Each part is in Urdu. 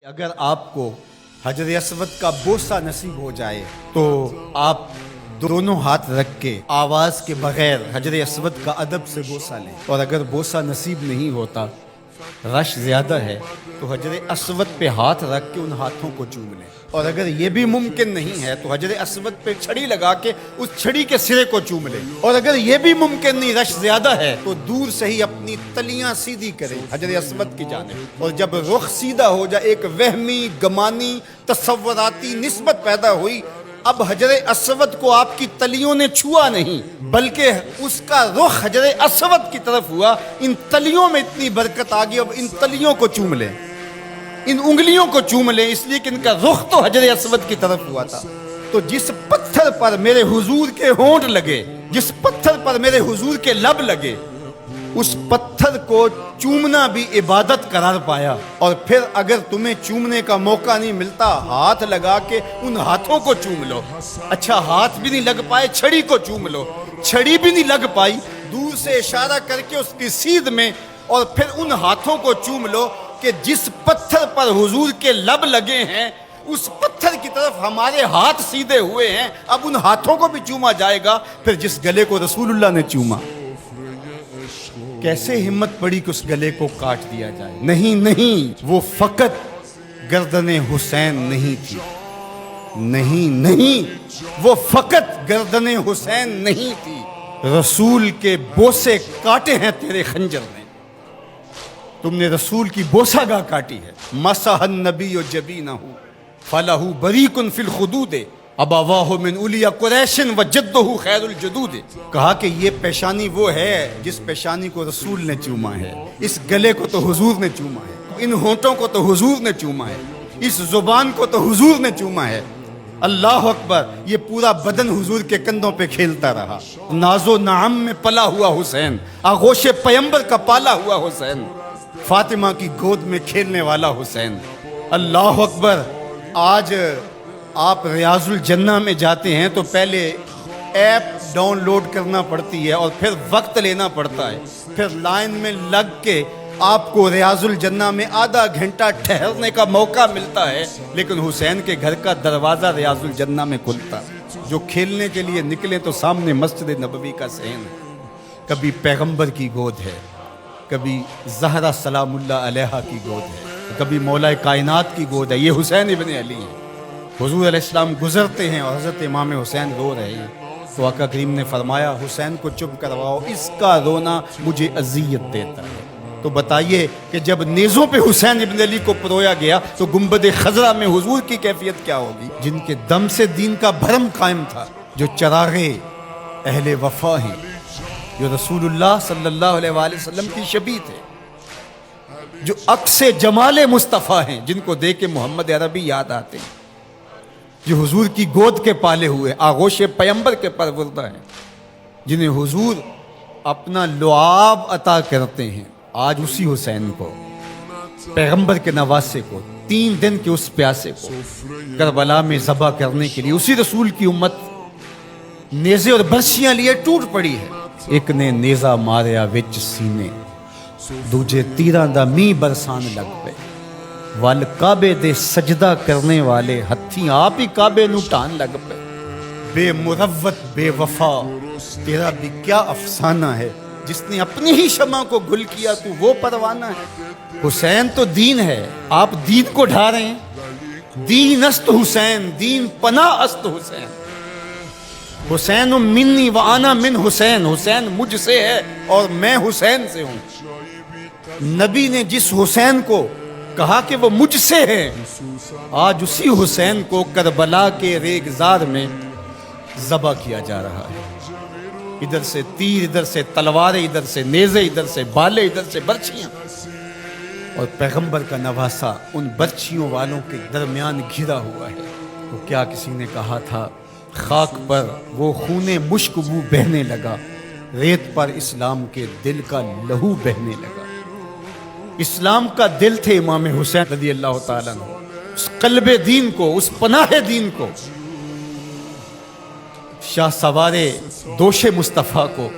اگر آپ کو حجر اسود کا بوسہ نصیب ہو جائے تو آپ دونوں ہاتھ رکھ کے آواز کے بغیر حجر اسود کا ادب سے بوسہ لیں، اور اگر بوسہ نصیب نہیں ہوتا، رش زیادہ ہے، تو حجر اسود پہ ہاتھ رکھ کے ان ہاتھوں کو چوم لیں، اور اگر یہ بھی ممکن نہیں ہے تو حجر اسود پہ چھڑی لگا کے اس چھڑی کے سرے کو چوم لیں، اور اگر یہ بھی ممکن نہیں، رش زیادہ ہے، تو دور سے ہی اپنی تلیاں سیدھی کریں حجر اسود کی جانب، اور جب رخ سیدھا ہو جائے، ایک وہمی گمانی تصوراتی نسبت پیدا ہوئی، اب حجر اسود کو آپ کی تلیوں نے چھوا نہیں بلکہ اس کا رخ حجر اسود کی طرف ہوا، ان تلیوں میں اتنی برکت آ گئی، اب ان تلیوں کو چوم لیں، ان انگلیوں کو چوم لیں، اس لیے کہ ان کا رخ تو حجر اسود کی طرف ہوا تھا۔ تو جس پتھر پر میرے حضور کے ہونٹ لگے، جس پتھر پر میرے حضور کے لب لگے، اس پتھر کو چومنا بھی عبادت قرار پایا، اور پھر اگر تمہیں چومنے کا موقع نہیں ملتا، ہاتھ لگا کے ان ہاتھوں کو چوم لو۔ اچھا ہاتھ بھی نہیں لگ پائے، چھڑی کو چوم لو، چھڑی بھی نہیں لگ پائی، دور سے اشارہ کر کے اس کی سیدھ میں، اور پھر ان ہاتھوں کو چوم لو کہ جس پتھر پر حضور کے لب لگے ہیں اس پتھر کی طرف ہمارے ہاتھ سیدھے ہوئے ہیں، اب ان ہاتھوں کو بھی چوما جائے گا۔ پھر جس گلے کو رسول اللہ نے چوما، کیسے ہمت پڑی کہ اس گلے کو کاٹ دیا جائے؟ نہیں، وہ فقط گردن حسین نہیں تھی، نہیں، وہ فقط گردن حسین نہیں تھی، رسول کے بوسے کاٹے ہیں تیرے خنجر نے، تم نے رسول کی بوسہ گاہ کاٹی ہے۔ مسح النبی جبینہ فلہ بریق فی الخدود ابواہ من اولی قریش وجدہ خیر الجدود۔ کہا کہ یہ پیشانی وہ ہے جس پیشانی کو رسول نے چوما ہے، اس گلے کو تو حضور نے چوما ہے، ان ہونٹوں کو تو حضور نے چوما ہے، اس زبان کو تو حضور نے چوما ہے۔ اللہ اکبر، یہ پورا بدن حضور کے کندھوں پہ کھیلتا رہا، ناز و نعم میں پلا ہوا حسین، آغوش پیمبر کا پالا ہوا حسین، فاطمہ کی گود میں کھیلنے والا حسین۔ اللہ اکبر، آج آپ ریاض الجنہ میں جاتے ہیں تو پہلے ایپ ڈاؤن لوڈ کرنا پڑتی ہے، اور پھر وقت لینا پڑتا ہے، پھر لائن میں لگ کے آپ کو ریاض الجنہ میں آدھا گھنٹہ ٹھہرنے کا موقع ملتا ہے، لیکن حسین کے گھر کا دروازہ ریاض الجنہ میں کھلتا۔ جو کھیلنے کے لیے نکلے تو سامنے مسجد نبوی کا صحن ہے، کبھی پیغمبر کی گود ہے، کبھی زہرا سلام اللہ علیہا کی گود ہے، کبھی مولا کائنات کی گود ہے، یہ حسین ابن علی ہے۔ حضور علیہ السلام گزرتے ہیں اور حضرت امام حسین رو رہے ہیں، تو آقا کریم نے فرمایا حسین کو چپ کرواؤ، اس کا رونا مجھے اذیت دیتا ہے۔ تو بتائیے کہ جب نیزوں پہ حسین ابن علی کو پرویا گیا تو گنبد خضرا میں حضور کی کیفیت کیا ہوگی؟ جن کے دم سے دین کا بھرم قائم تھا، جو چراغے اہل وفا ہیں، جو رسول اللہ صلی اللہ علیہ وآلہ وسلم کی شبیہ تھے، جو عکس جمال مصطفیٰ ہیں، جن کو دیکھ کے محمد عربی یاد آتے ہیں، جو حضور کی گود کے پالے ہوئے، آغوش پیمبر کے پروردہ ہیں، جنہیں حضور اپنا لعاب عطا کرتے ہیں۔ آج اسی حسین کو، پیغمبر کے نواسے کو، 3 دن کے اس پیاسے کو کربلا میں ذبح کرنے کے لیے اسی رسول کی امت نیزے اور برچیاں لیے ٹوٹ پڑی ہے۔ ایک نے نیزہ ماریا وچ سینے، دوجے تیراں دا می برسان لگ پے، وال کعبے دے سجدہ کرنے والے ہتھی آپ ہی کعبے نو ٹان لگ پے۔ بے مروت بے وفا تیرا بھی کیا افسانہ ہے، جس نے اپنی ہی شمع کو گل کیا تو وہ پروانہ ہے۔ حسین تو دین ہے، آپ دین کو ڈھا رہے ہیں۔ دین است حسین، دین پناہ است حسین، حسین منی وانا من حسین، حسین مجھ سے ہے اور میں حسین سے ہوں۔ نبی نے جس حسین کو کہا کہ وہ مجھ سے ہے، آج اسی حسین کو کربلا کے ریگزار میں ذبح کیا جا رہا ہے۔ ادھر سے تیر، ادھر سے تلواریں، ادھر سے نیزے، ادھر سے بالے، ادھر سے برچیاں، اور پیغمبر کا نواسا ان برچیوں والوں کے درمیان گھرا ہوا ہے۔ تو کیا کسی نے کہا تھا، خاک پر وہ خون مشک بو بہنے لگا، ریت پر اسلام کے دل کا لہو بہنے لگا۔ اسلام کا دل تھے امام حسین رضی اللہ تعالیٰ عنہ، اس قلب دین کو، اس پناہ دین کو، شاہ سوار دوش مصطفیٰ کو،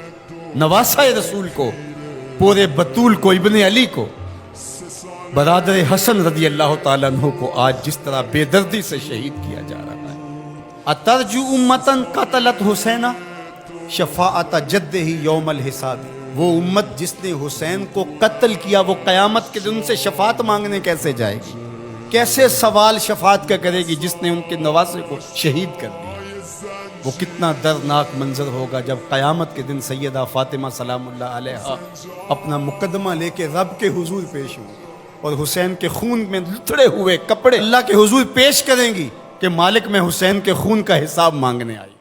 نواسہ رسول کو، پورے بطول کو، ابن علی کو، برادر حسن رضی اللہ تعالیٰ عنہ کو آج جس طرح بے دردی سے شہید کیا جا رہا ہے. اترجو امتن قتلت حسینہ شفاعت جدہ یوم الحساب. وہ امت جس نے حسین کو قتل کیا وہ قیامت کے دن سے شفاعت مانگنے کیسے جائے گی؟ کیسے سوال شفاعت کا کرے گی جس نے ان کے نواسے کو شہید کر دیا؟ وہ کتنا دردناک منظر ہوگا جب قیامت کے دن سیدہ فاطمہ سلام اللہ علیہا اپنا مقدمہ لے کے رب کے حضور پیش ہوں گی اور حسین کے خون میں لتڑے ہوئے کپڑے اللہ کے حضور پیش کریں گی کہ مالک میں حسین کے خون کا حساب مانگنے آئی.